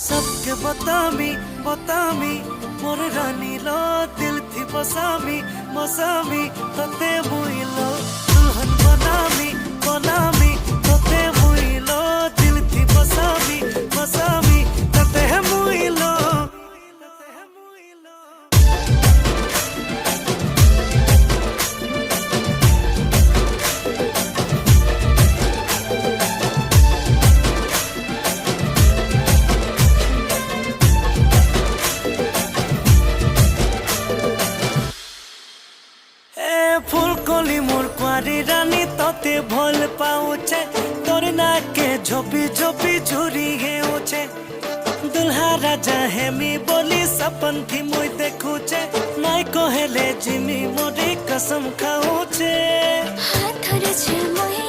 सबके बतामी बतामी मोर रानी लो दिल थी बसामी मसामी तते मुइलो दुल्हन बनामी बनामी तते मुइलो दिल थी बसामी मसामी तते मुइलो। फुलकली मोर कुआरी रानी तोते भल पाउचे तोर नाके झोपी झोपी झुरी हेउचे दुल्हा राजा हेमी बोली सपन थी मुई देखुचे नाई कहेले जिमी मोरी कसम खाउचे हाथ रे छे मोहि